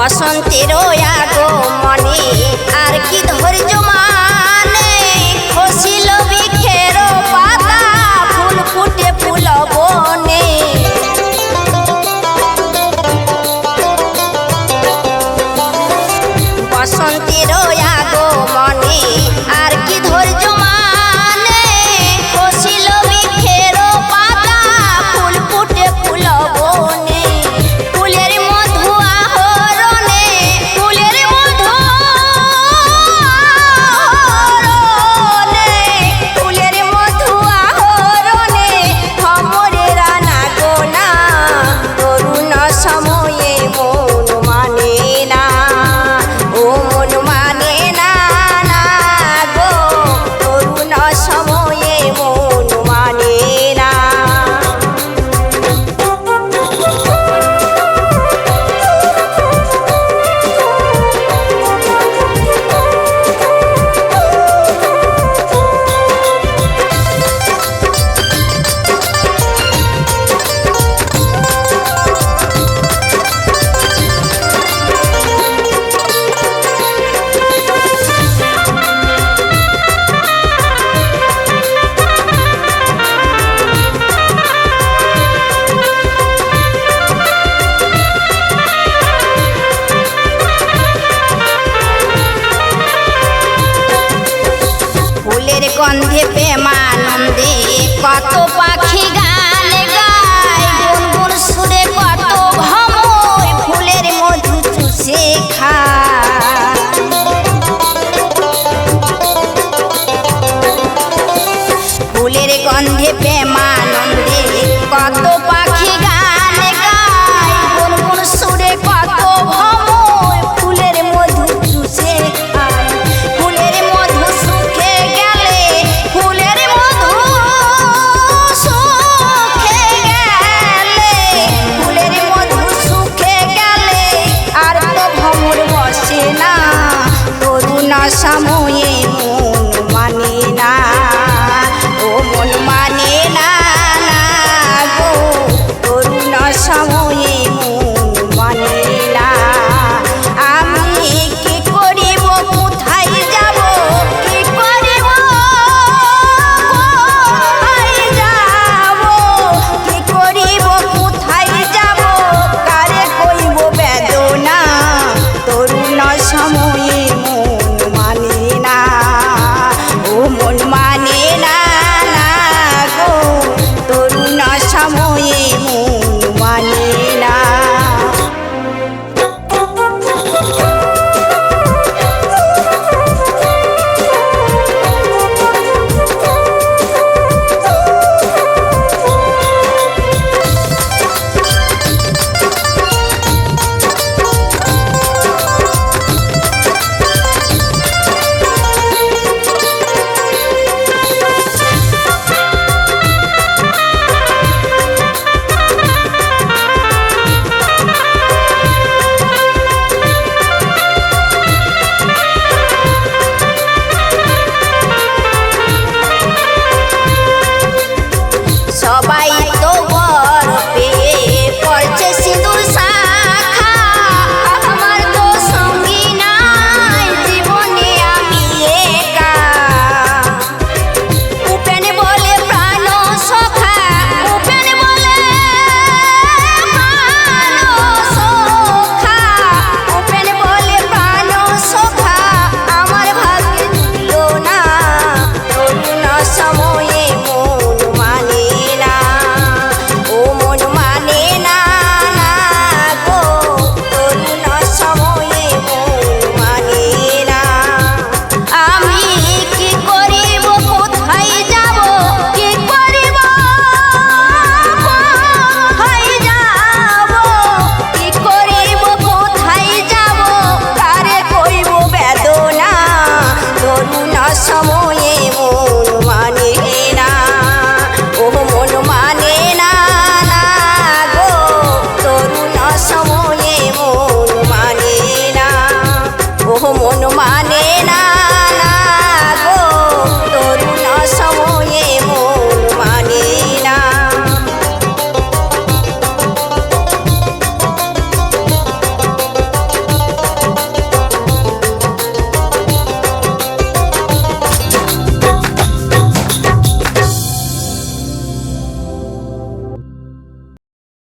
বসন্তের আগমনে আর কি ধৈর্য মানে খসিল বৃক্ষের পাতা ফুল ফুটে ফুল বনে বসন্তের আগমনে আর কি ধৈর্য মানে খসিল বৃক্ষের পাতা ফুল ফুটে ফুল বনে ফুলের মধু আহরণে ফুলের মধু আহরণে ফুলের মধু আহরণে ভ্রমরে রানা গোনা তরুণ সময়ে মন মানে না ও মন মানে না না গো তরুণ সময়ে মন মানে না। ফুলের গন্ধে প্রেমানন্দে কত পাখি গান গায় গুনগুন সুরে কত ভ্রমর ফুলের মধু চুষে খায় ফুলের গন্ধে প্রেমানন্দে কত পাখি